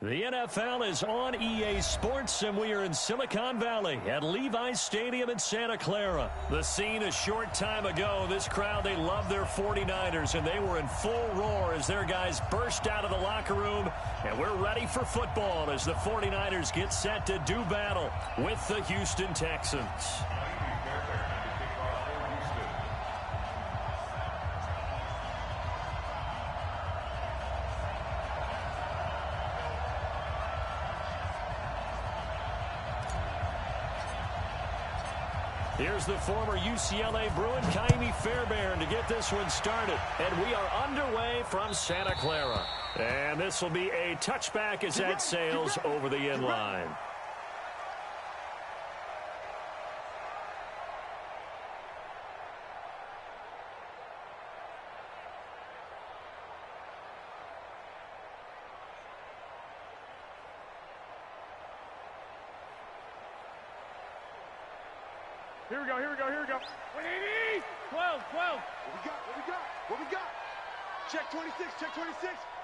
The NFL is on EA Sports, and we are in Silicon Valley at Levi's Stadium in Santa Clara. The scene a short time ago, this crowd, they love their 49ers, and they were in full roar as their guys burst out of the locker room. And we're ready for football as the 49ers get set to do battle with the Houston Texans. Here's the former UCLA Bruin, Kaimi Fairbairn, to get this one started. And we are underway from Santa Clara. And this will be a touchback as that sails over the end line. Here we go. 180! 12. What we got? Check 26.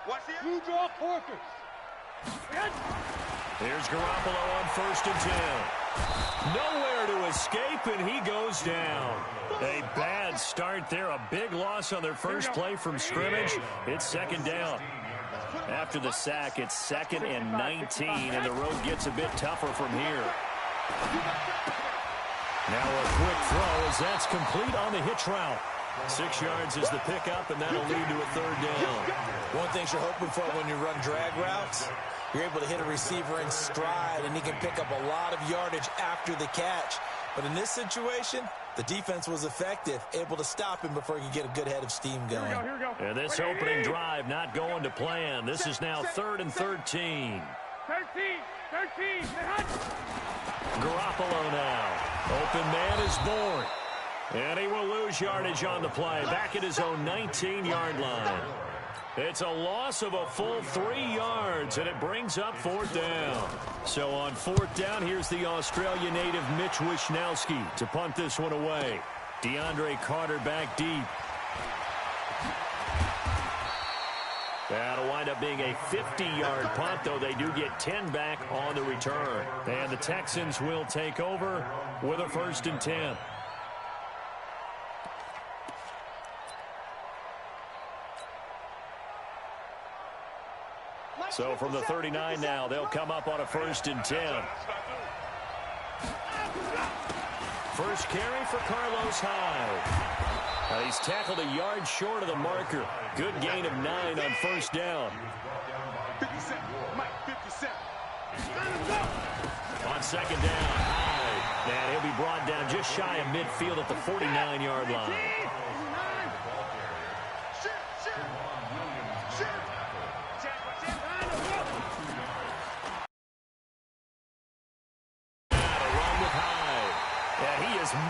Watch the blue draw Porkers. Here's Garoppolo on 1st and 10. Nowhere to escape, and he goes down. A bad start there. A big loss on their first play from scrimmage. It's 2nd down. After the sack, it's 2nd and 19, and the road gets a bit tougher from here. Now a quick throw as that's complete on the hitch route. 6 yards is the pickup, and that'll lead to a 3rd down. One thing you're hoping for when you run drag routes, you're able to hit a receiver in stride, and he can pick up a lot of yardage after the catch. But in this situation, the defense was effective, able to stop him before he could get a good head of steam going. Here we go. And this opening drive not going to plan. This is now 3rd and 13. 13. Garoppolo now. Open man is born. And he will lose yardage on the play. Back at his own 19-yard line. It's a loss of a full 3 yards, and it brings up 4th down. So on 4th down, here's the Australia native Mitch Wishnowsky to punt this one away. DeAndre Carter back deep. That'll wind up being a 50-yard punt, though they do get 10 back on the return. And the Texans will take over with a 1st and 10. So from the 39 now, they'll come up on a 1st and 10. First carry for Carlos Hyde. He's tackled a yard short of the marker. Good gain of 9 on 1st down. 57. Mike, 57. On 2nd down, Hyde. And he'll be brought down just shy of midfield at the 49-yard line.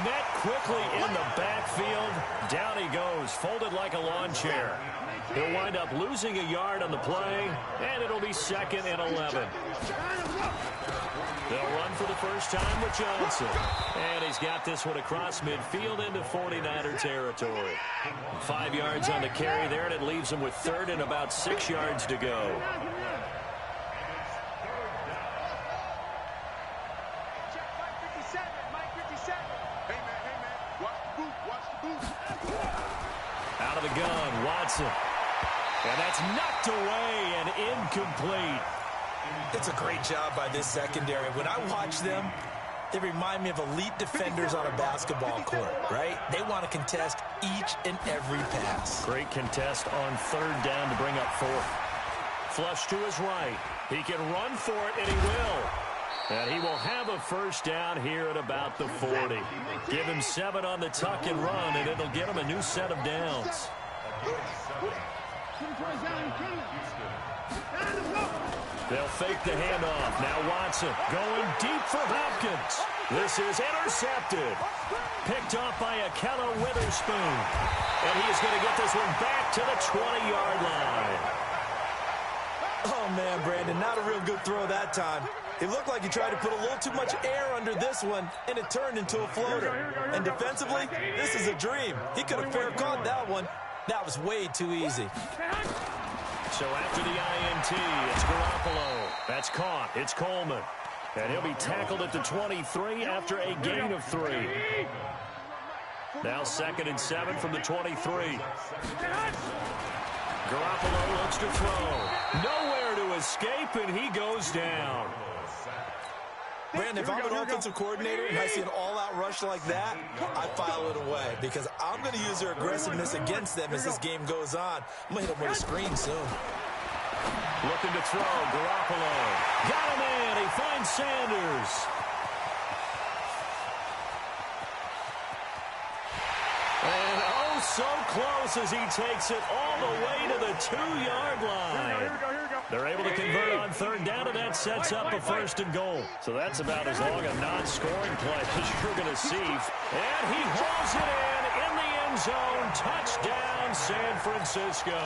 Met quickly in the backfield. Down he goes, folded like a lawn chair. He'll wind up losing a yard on the play, and it'll be 2nd and 11. They'll run for the first time with Johnson. And he's got this one across midfield into 49er territory. 5 yards on the carry there, and it leaves him with 3rd and about 6 yards to go. Out of the gun, Watson. And that's knocked away and incomplete. It's a great job by this secondary. When I watch them, they remind me of elite defenders on a basketball court, right? They want to contest each and every pass. Great contest on 3rd down to bring up 4th. Flush to his right. He can run for it, and he will. And he will have a 1st down here at about the 40. Give him 7 on the tuck and run, and it'll get him a new set of downs. They'll fake the handoff. Now Watson going deep for Hopkins. This is intercepted. Picked off by Akello Witherspoon. And he is going to get this one back to the 20-yard line. Oh, man, Brandon, not a real good throw that time. It looked like he tried to put a little too much air under this one, and it turned into a floater. And defensively, this is a dream. He could have fair caught that one. That was way too easy. So after the INT, it's Garoppolo. That's caught. It's Coleman. And he'll be tackled at the 23 after a gain of 3. Now 2nd and 7 from the 23. Garoppolo looks to throw. Nowhere to escape, and he goes down. Brandon, if I'm an offensive coordinator and I see an all-out rush like that, I file it away because I'm going to use their aggressiveness against them as this game goes on. I'm going to hit them with a screen soon. Looking to throw. Garoppolo. Got him in. He finds Sanders. And oh, so close as he takes it all the way to the 2-yard line. They're able to convert on 3rd down, and that sets up a 1st and goal. So that's about as long a non-scoring play as you're going to see. And he hauls it in the end zone. Touchdown, San Francisco.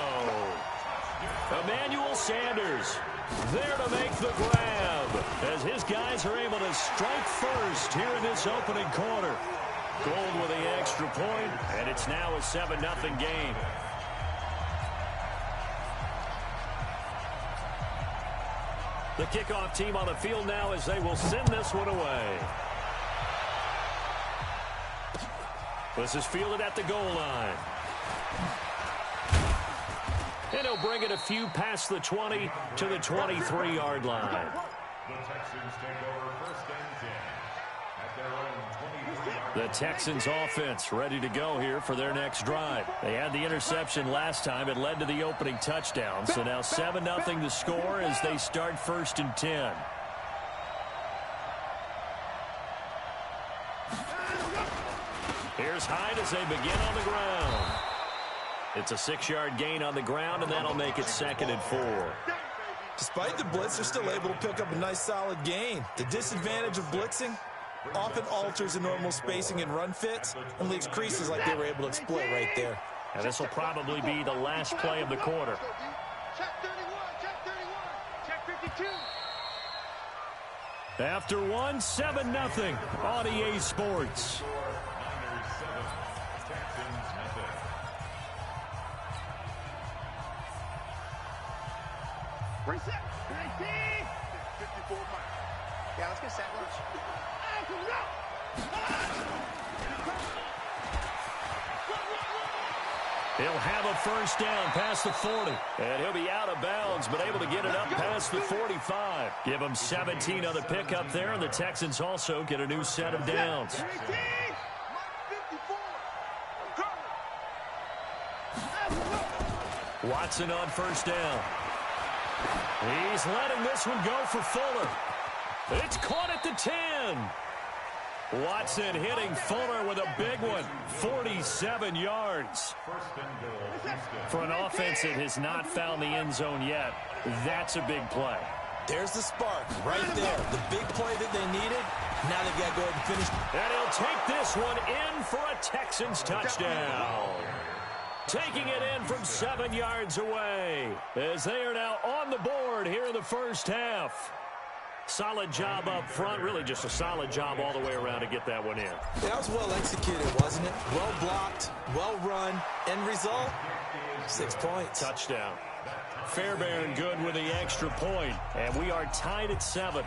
Emmanuel Sanders there to make the grab as his guys are able to strike first here in this opening quarter. Gold with the extra point, and it's now a 7-0 game. The kickoff team on the field now as they will send this one away. This is fielded at the goal line. And he'll bring it a few past the 20 to the 23-yard line. The Texans take over 1st and 10 at their own 23-yard line. The Texans offense ready to go here for their next drive. They had the interception last time. It led to the opening touchdown. So now 7-0 the score as they start 1st and 10. Here's Hyde as they begin on the ground. It's a 6-yard gain on the ground, and that'll make it 2nd and 4. Despite the blitz, they're still able to pick up a nice solid gain. The disadvantage of blitzing often alters the normal spacing and run fits and leaves creases like they were able to exploit right there. And this will probably be the last play of the quarter. Check 31, check 31, check 52. After 7-0 on EA Sports. Niners 7, Texans nothing. Reset. 19. 54 miles. Yeah, let's get set. He'll have a 1st down past the 40. And he'll be out of bounds, but able to get it up past the 45. Give him 17 on the pickup there, and the Texans also get a new set of downs. 18. 54. Watson on 1st down. He's letting this one go for Fuller. It's caught at the 10. Watson hitting Fuller with a big one. 47 yards. For an offense that has not found the end zone yet, that's a big play. There's the spark right there. The big play that they needed. Now they've got to go ahead and finish. And he'll take this one in for a Texans touchdown. Taking it in from 7 yards away as they are now on the board here in the 1st half. Solid job up front, really just a solid job all the way around to get that one in. That was well executed, wasn't it? Well blocked, well run. End result, 6 points. Touchdown. Fairbairn good with the extra point, and we are tied at 7.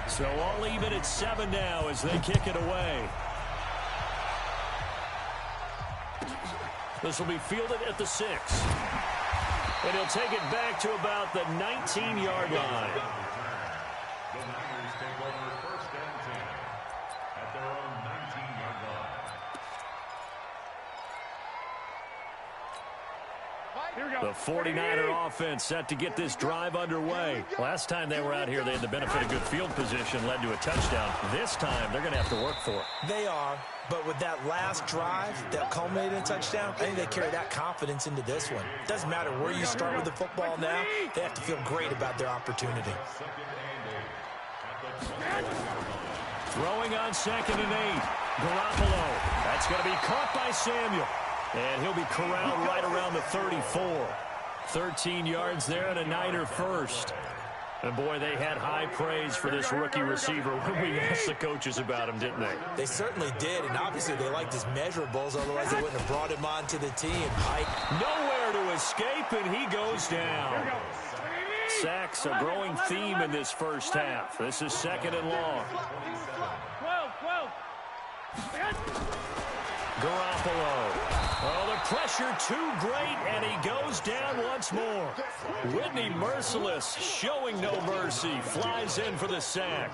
So all even at 7 now as they kick it away. This will be fielded at the 6. And he'll take it back to about the 19-yard line. The Niners take over 1st and 10 at their own 19-yard line. The 49er offense set to get this drive underway. Last time they were out here, they had the benefit of good field position, led to a touchdown. This time, they're going to have to work for it. They are, but with that last drive that culminated in a touchdown, I think they carry that confidence into this one. Doesn't matter where you start with the football now, they have to feel great about their opportunity. Throwing on 2nd and 8. Garoppolo. That's going to be caught by Samuel. And he'll be corralled right around the 34. 13 yards there and a Niner 1st. And, boy, they had high praise for this rookie receiver when we asked the coaches about him, didn't they? They certainly did, and obviously they liked his measurables, otherwise they wouldn't have brought him onto the team. Nowhere there to escape, and he goes down. Sacks, a growing theme in this first half. This is 2nd and long. 12. Garoppolo. Oh, the pressure too great, and he goes down once more. Whitney Merciless, showing no mercy, flies in for the sack.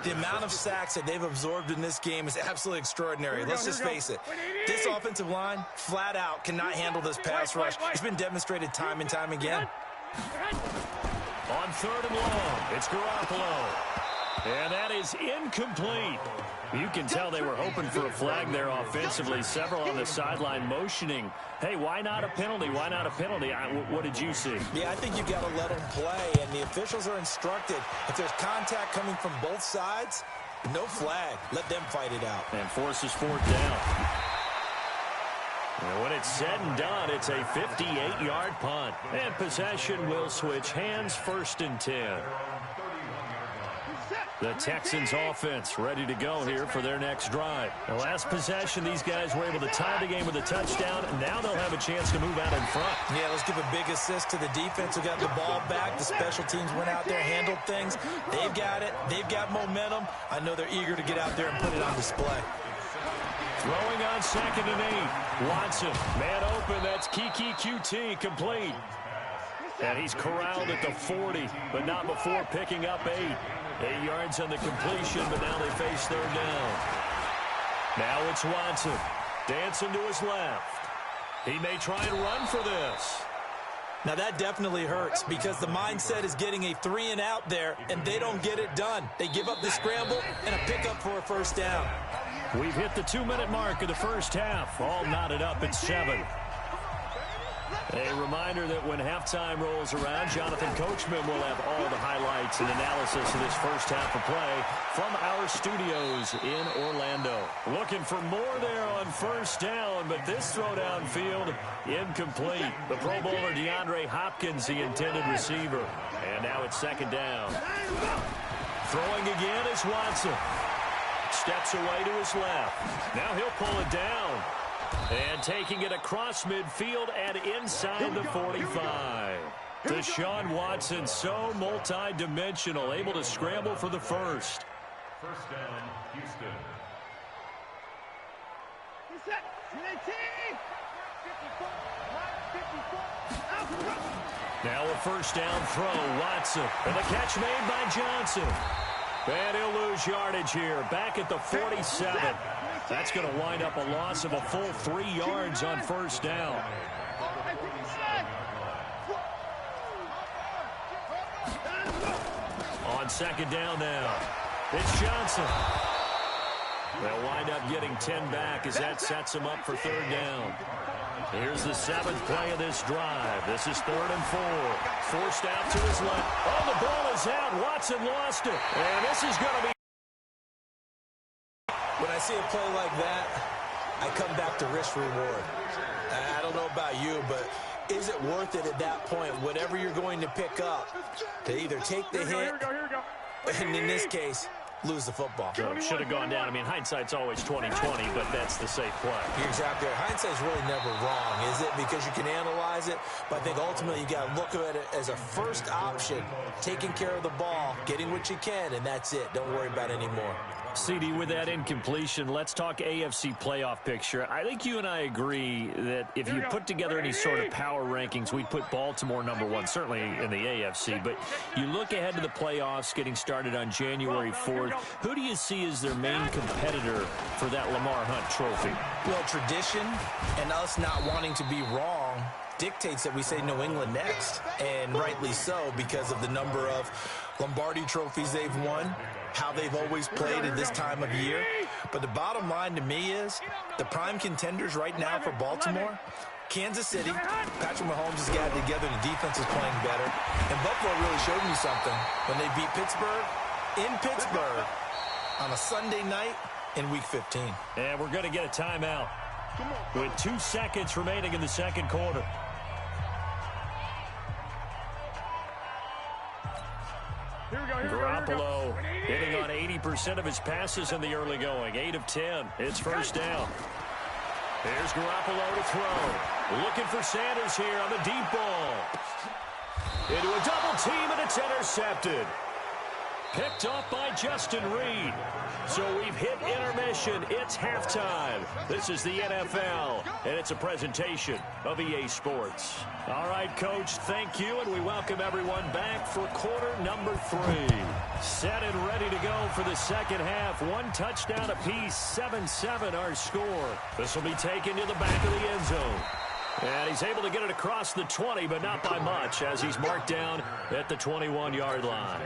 The amount of sacks that they've absorbed in this game is absolutely extraordinary. Let's just face it. This offensive line, flat out, cannot handle this pass rush. It's been demonstrated time and time again. On 3rd and long, it's Garoppolo. And that is incomplete. You can tell they were hoping for a flag there offensively. Several on the sideline motioning. Hey, why not a penalty? Why not a penalty? What did you see? Yeah, I think you got to let them play, and the officials are instructed. If there's contact coming from both sides, no flag. Let them fight it out. And forces 4th down. And when it's said and done, it's a 58-yard punt. And possession will switch hands, 1st and 10. The Texans offense ready to go here for their next drive. The last possession, these guys were able to tie the game with a touchdown, and now they'll have a chance to move out in front. Yeah, let's give a big assist to the defense who got the ball back. The special teams went out there, handled things. They've got it. They've got momentum. I know they're eager to get out there and put it on display. Throwing on 2nd and 8. Watson, man open. That's Kiki QT, complete. And he's corralled at the 40, but not before picking up 8. 8 yards on the completion, but now they face 3rd down. Now it's Watson. Dancing to his left. He may try and run for this. Now that definitely hurts because the mindset is getting a 3-and-out there, and they don't get it done. They give up the scramble and a pickup for a 1st down. We've hit the 2-minute mark of the first half. All knotted up at 7. A reminder that when halftime rolls around, Jonathan Coachman will have all the highlights and analysis of this first half of play from our studios in Orlando. Looking for more there on 1st down, but this throw downfield incomplete. The Pro Bowler DeAndre Hopkins, the intended receiver. And now it's 2nd down. Throwing again is Watson. Steps away to his left. Now he'll pull it down. And taking it across midfield and inside the 45. Deshaun Watson, so multi-dimensional, able to scramble for the 1st. 1st down, Houston. Now a 1st down throw, Watson. And the catch made by Johnson. And he'll lose yardage here, back at the 47. That's going to wind up a loss of a full 3 yards on 1st down. On 2nd down now, it's Johnson. They'll wind up getting 10 back as that sets them up for 3rd down. Here's the 7th play of this drive. This is 3rd and 4. Forced out to his left. Oh, the ball is out. Watson lost it. And this is going to be... When I see a play like that, I come back to risk-reward. I don't know about you, but is it worth it at that point, whatever you're going to pick up, to either take the hit, and in this case, lose the football? So should have gone down. I mean, hindsight's always 20/20, but that's the safe play. You're exactly right. Hindsight's really never wrong, is it? Because you can analyze it, but I think ultimately you got to look at it as a first option, taking care of the ball, getting what you can, and that's it. Don't worry about it anymore. CD, with that incompletion, let's talk AFC playoff picture. I think you and I agree that if you put together any sort of power rankings, we'd put Baltimore #1, certainly in the AFC. But you look ahead to the playoffs getting started on January 4th. Who do you see as their main competitor for that Lamar Hunt trophy? Well, tradition and us not wanting to be wrong dictates that we say New England next, and rightly so because of the number of Lombardi trophies they've won, how they've always played at this time of year. But the bottom line to me is the prime contenders right now for Baltimore, Kansas City. Patrick Mahomes has got it together. The defense is playing better. And Buffalo really showed me something when they beat Pittsburgh in Pittsburgh on a Sunday night in Week 15. And we're going to get a timeout with 2 seconds remaining in the second quarter. Garoppolo hitting on 80% of his passes in the early going. 8 of 10. It's 1st down. Here's Garoppolo to throw. Looking for Sanders here on the deep ball. Into a double team, and it's intercepted. Picked off by Justin Reed. So we've hit intermission. It's halftime. This is the NFL, and it's a presentation of EA Sports. All right, Coach, thank you, and we welcome everyone back for quarter number 3. Set and ready to go for the second half. 1 touchdown apiece, 7-7 our score. This will be taken to the back of the end zone. And he's able to get it across the 20, but not by much, as he's marked down at the 21-yard line.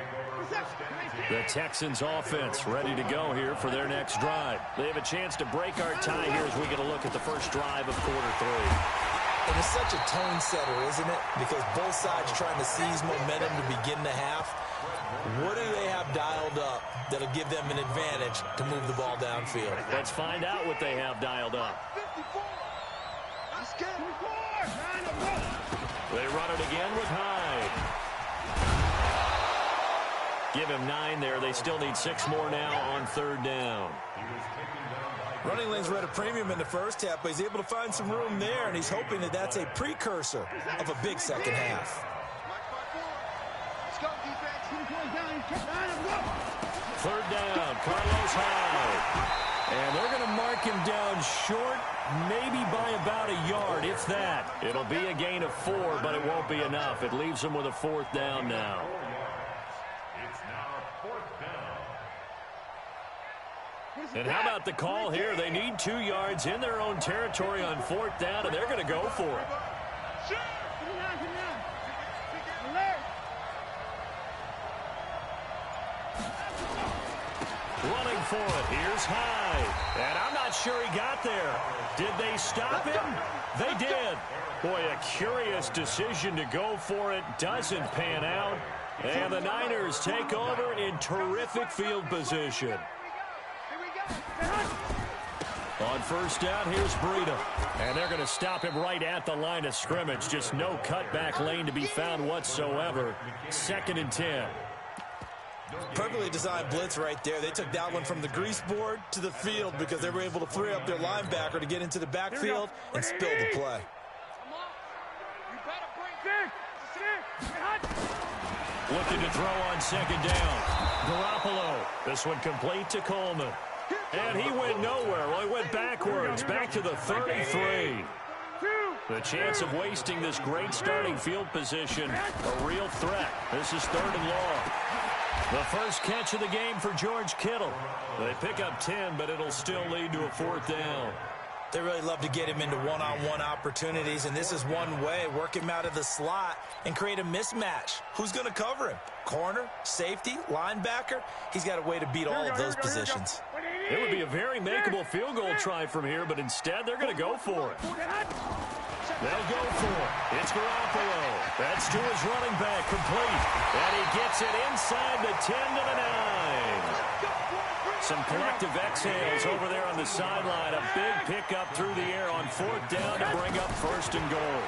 The Texans offense ready to go here for their next drive. They have a chance to break our tie here as we get a look at the first drive of quarter 3. And it's such a tone setter, isn't it? Because both sides trying to seize momentum to begin the half. What do they have dialed up that'll give them an advantage to move the ball downfield? Let's find out what they have dialed up. They run it again with Hyde. Give him 9 there. They still need 6 more now on 3rd down. Running lanes were at a premium in the first half, but he's able to find some room there, and he's hoping that that's a precursor of a big second half. 3rd down, Carlos Hyde. And they're going to mark him down short, maybe by about a yard, if that. It'll be a gain of 4, but it won't be enough. It leaves them with a 4th down now. It's now 4th down. And how about the call here? They need 2 yards in their own territory on 4th down, and they're going to go for it. Running for it. Here's Hyde. And I'm not sure he got there. Did they stop him? They did. Boy, a curious decision to go for it. Doesn't pan out. And the Niners take over in terrific field position. On 1st down, here's Breida. And they're going to stop him right at the line of scrimmage. Just no cutback lane to be found whatsoever. 2nd and 10. Perfectly designed blitz right there. They took that one from the grease board to the field because they were able to free up their linebacker to get into the backfield and spill the play. Looking to throw on 2nd down. Garoppolo. This one complete to Coleman. And he went nowhere. Well, he went backwards, back to the 33. The chance of wasting this great starting field position, a real threat. This is 3rd and long. The first catch of the game for George Kittle. They pick up 10, but it'll still lead to a 4th down. They really love to get him into one-on-one opportunities, and this is one way. Work him out of the slot and create a mismatch. Who's going to cover him? Corner, safety, linebacker? He's got a way to beat all of those positions. It would be a very makeable field goal try from here, but instead they're going to go for it. They'll go for it. It's Garoppolo. That's to his running back, complete. And he gets it inside the 10 to the 9. Some collective exhales over there on the sideline. A big pickup through the air on 4th down to bring up 1st and goal.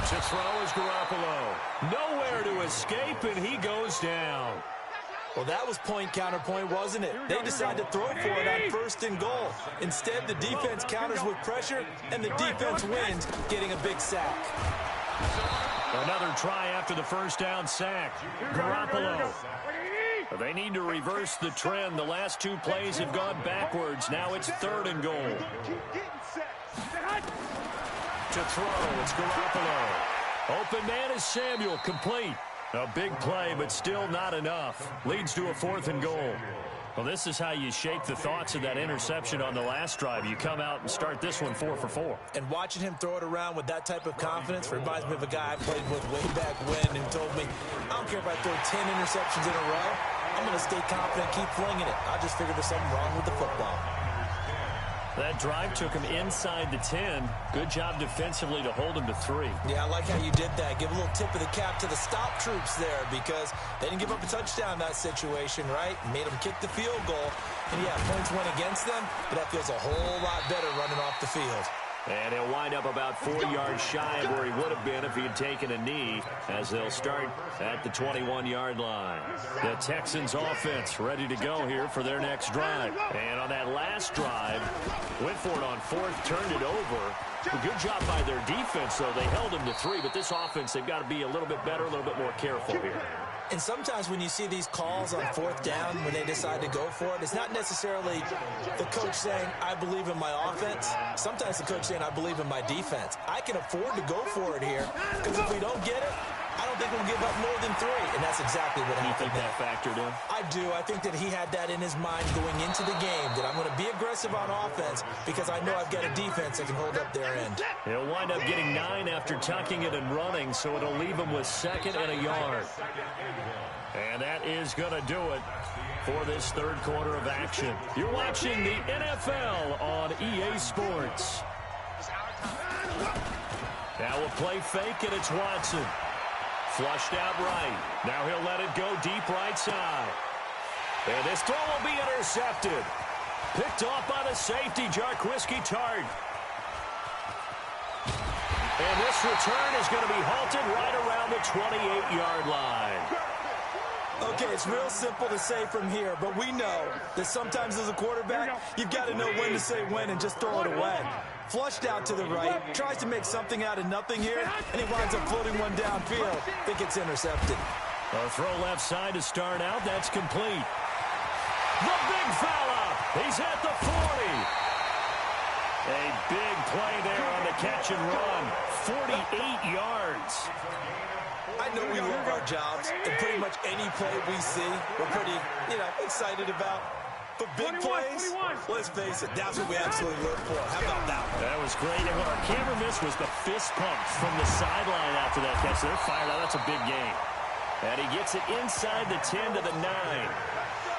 To throw is Garoppolo. Nowhere to escape, and he goes down. Well, that was point counterpoint, wasn't it? They decided to throw for it on 1st and goal. Instead, the defense counters with pressure, and the defense wins, getting a big sack. Another try after the 1st down sack. Garoppolo. They need to reverse the trend. The last 2 plays have gone backwards. Now it's 3rd and goal. To throw, it's Garoppolo. Open man is Samuel, complete. A big play, but still not enough. Leads to a 4th and goal. Well, this is how you shake the thoughts of that interception on the last drive. You come out and start this one 4 for 4. And watching him throw it around with that type of confidence reminds me of a guy I played with way back when who told me, I don't care if I throw 10 interceptions in a row. I'm going to stay confident, keep flinging it. I just figured there's something wrong with the football. That drive took him inside the 10. Good job defensively to hold him to 3. Yeah, I like how you did that. Give a little tip of the cap to the stop troops there because they didn't give up a touchdown in that situation, right? Made them kick the field goal. And, yeah, points went against them, but that feels a whole lot better running off the field. And he'll wind up about 4 yards shy of where he would have been if he had taken a knee, as they'll start at the 21-yard line. The Texans offense ready to go here for their next drive. And on that last drive, went for it on 4th, turned it over. A good job by their defense, though. They held him to 3, but this offense, they've got to be a little bit better, a little bit more careful here. And sometimes when you see these calls on 4th down, when they decide to go for it, it's not necessarily the coach saying, I believe in my offense. Sometimes the coach saying, I believe in my defense. I can afford to go for it here, because if we don't get it, I don't think we'll give up more than 3. And that's exactly what happened. You think that factored in? I do. I think that he had that in his mind going into the game, that I'm going to be aggressive on offense because I know I've got a defense that can hold up their end. He'll wind up getting 9 after tucking it and running, so it'll leave him with 2nd and a yard. And that is going to do it for this 3rd quarter of action. You're watching the NFL on EA Sports. Now we'll play fake, and it's Watson. Flushed out right. Now he'll let it go deep right side. And this throw will be intercepted. Picked off by the safety, Jarquiski Tart. And this return is going to be halted right around the 28-yard line. Okay, it's real simple to say from here, but we know that sometimes as a quarterback, you've got to know when to say when and just throw it away. Flushed out to the right, tries to make something out of nothing here, and he winds up floating one downfield. I think it's intercepted. A throw left side to start out. That's complete. The big fella. He's at the 40. A big play there on the catch and run. 48 yards. I know we love our jobs, and pretty much any play we see, we're pretty, excited about. But big plays, let's face it, that's what we absolutely live for. How about that one? That was great. And what our camera missed was the fist pump from the sideline after that catch. They're fired out. That's a big gain. And he gets it inside the 10 to the 9.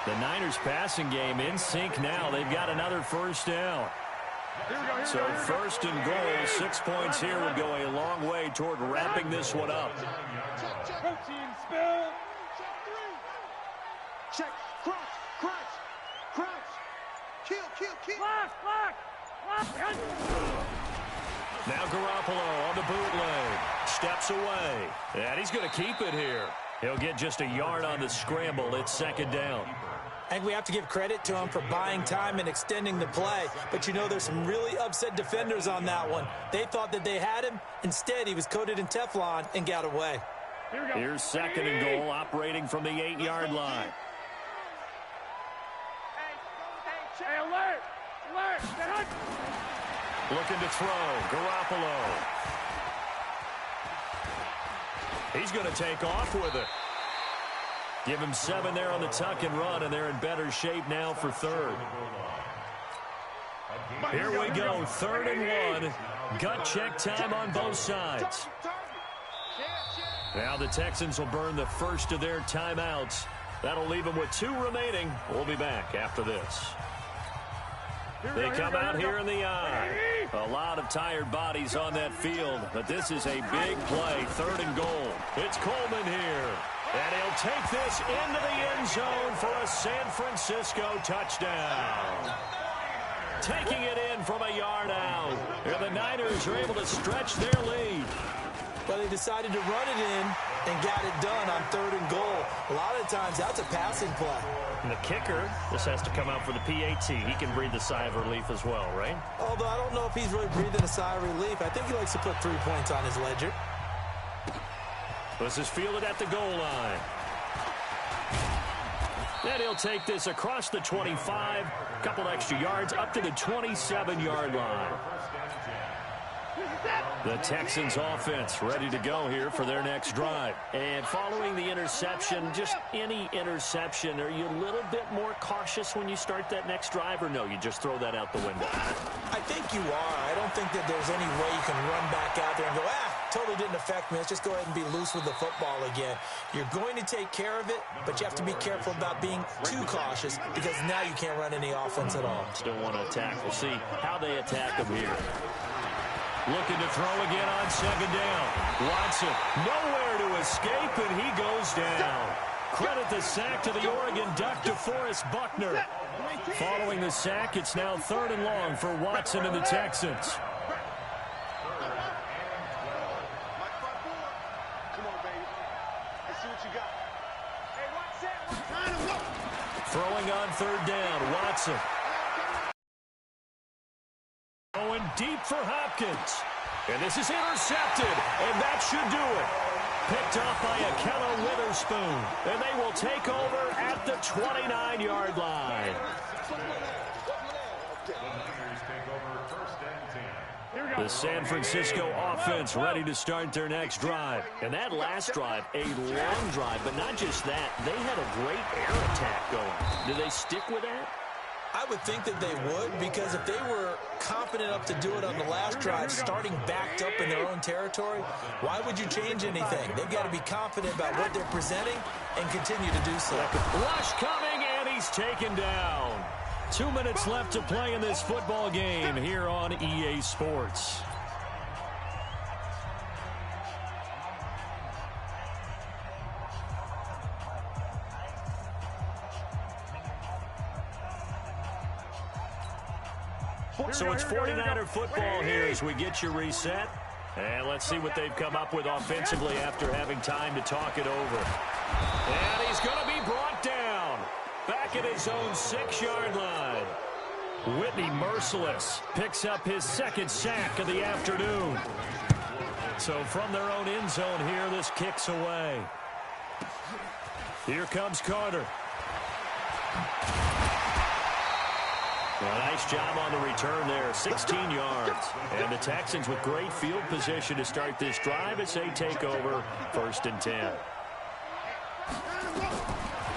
The Niners passing game in sync now. They've got another first down. So 1st and goal, 6 points here would go a long way toward wrapping this one up. Protein spill. Check. Crouch. Kill. Lock. Now Garoppolo on the bootleg. Steps away. And he's going to keep it here. He'll get just a yard on the scramble. It's 2nd down. I think we have to give credit to him for buying time and extending the play. But there's some really upset defenders on that one. They thought that they had him. Instead, he was coated in Teflon and got away. Here's 2nd and goal, operating from the 8-yard line. Hey, alert! Looking to throw. Garoppolo. He's going to take off with it. Give him 7 there on the tuck and run, and they're in better shape now for 3rd. Here we go, 3rd and 1. Gut check time on both sides. Now the Texans will burn the first of their timeouts. That'll leave them with 2 remaining. We'll be back after this. They come out here in the eye. A lot of tired bodies on that field, but this is a big play, 3rd and goal. It's Coleman here. And he'll take this into the end zone for a San Francisco touchdown. Taking it in from a yard out. And the Niners are able to stretch their lead. Well, they decided to run it in and got it done on 3rd and goal. A lot of times, that's a passing play. And the kicker, this has to come out for the PAT. He can breathe a sigh of relief as well, right? Although I don't know if he's really breathing a sigh of relief. I think he likes to put 3 points on his ledger. This is fielded at the goal line. And he'll take this across the 25, a couple extra yards, up to the 27-yard line. The Texans offense ready to go here for their next drive. And following the interception, just any interception, are you a little bit more cautious when you start that next drive, or no, you just throw that out the window? I think you are. I don't think that there's any way you can run back out there and go, totally didn't affect me. Let's just go ahead and be loose with the football again. You're going to take care of it, but you have to be careful about being too cautious because now you can't run any offense at all. Still want to attack. We'll see how they attack him here. Looking to throw again on 2nd down. Watson nowhere to escape, and he goes down. Credit the sack to the Oregon Duck, DeForest Buckner. Following the sack, it's now 3rd and long for Watson and the Texans. Throwing on third down, Watson. Going deep for Hopkins. And this is intercepted, and that should do it. Picked off by Akello Witherspoon. And they will take over at the 29-yard line. The San Francisco offense ready to start their next drive. And that last drive, a long drive, but not just that. They had a great air attack going. Do they stick with that? I would think that they would, because if they were confident enough to do it on the last drive, starting backed up in their own territory, why would you change anything? They've got to be confident about what they're presenting and continue to do so. Rush coming, and he's taken down. 2 minutes left to play in this football game here on EA Sports. So it's 49er football here as we get you reset. And let's see what they've come up with offensively after having time to talk it over. And he's going to be brought down. Back at his own 6-yard line. Whitney Merciless picks up his second sack of the afternoon. So from their own end zone here, this kicks away. Here comes Carter. Well, nice job on the return there, 16 yards. And the Texans with great field position to start this drive as they take over 1st and 10.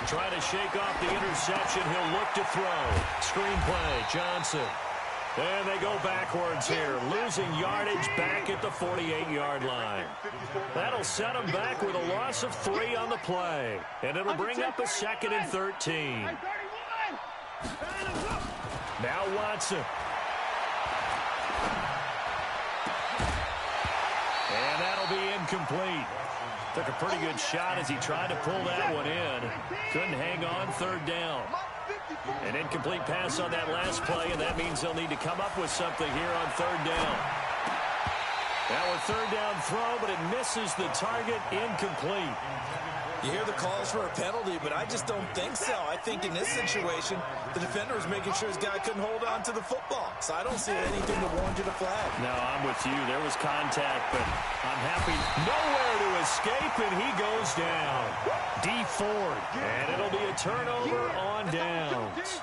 Trying to shake off the interception. He'll look to throw. Screenplay, Johnson. And they go backwards here, losing yardage back at the 48-yard line. That'll set them back with a loss of 3 on the play. And it'll bring up a 2nd and 13. Now Watson. And that'll be incomplete. Took a pretty good shot as he tried to pull that one in. Couldn't hang on 3rd down. An incomplete pass on that last play, and that means they'll need to come up with something here on 3rd down. Now a 3rd down throw, but it misses the target, incomplete. You hear the calls for a penalty, but I just don't think so. I think in this situation, the defender was making sure his guy couldn't hold on to the football. So I don't see anything to warrant a flag. No, I'm with you. There was contact, but I'm happy. Nowhere to escape, and he goes down. D Ford, and it'll be a turnover on downs.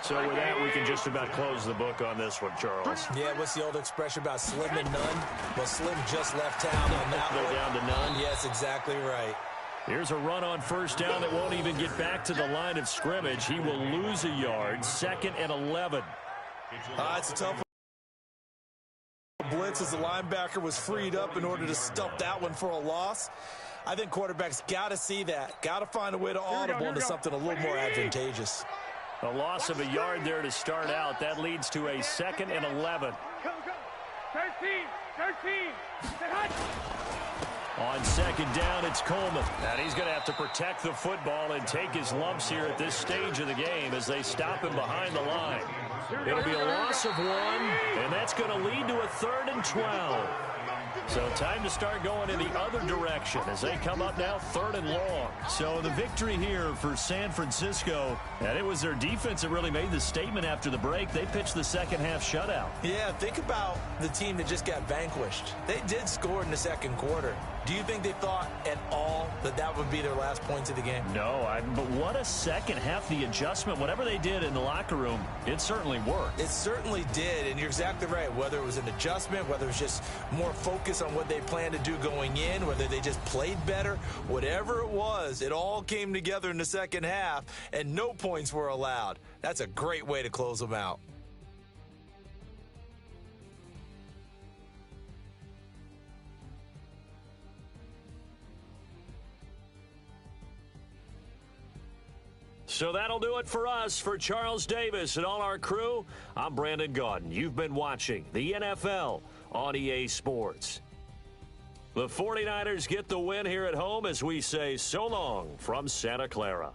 So with that, we can just about close the book on this one, Charles. Yeah, what's the old expression about slim and none? Well, Slim just left town on that one. They're down to none. Yes, exactly right. Here's a run on 1st down that won't even get back to the line of scrimmage. He will lose a yard. 2nd and 11. It's a tough one. Blitz as the linebacker was freed up in order to stuff that one for a loss. I think quarterbacks got to see that. Got to find a way to audible into something a little more advantageous. A loss of a yard there to start out. That leads to a 2nd and 11. 13. On 2nd down, it's Coleman. And he's going to have to protect the football and take his lumps here at this stage of the game as they stop him behind the line. It'll be a loss of 1, and that's going to lead to a 3rd and 12. So time to start going in the other direction as they come up now 3rd and long. So the victory here for San Francisco, and it was their defense that really made the statement after the break. They pitched the second half shutout. Yeah, think about the team that just got vanquished. They did score in the 2nd quarter. Do you think they thought at all that that would be their last points of the game? No, but what a second half. The adjustment, whatever they did in the locker room, it certainly worked. It certainly did, and you're exactly right. Whether it was an adjustment, whether it was just more focus on what they planned to do going in, whether they just played better, whatever it was, it all came together in the second half, and no points were allowed. That's a great way to close them out. So that'll do it for us. For Charles Davis and all our crew, I'm Brandon Gaudin. You've been watching the NFL on EA Sports. The 49ers get the win here at home as we say so long from Santa Clara.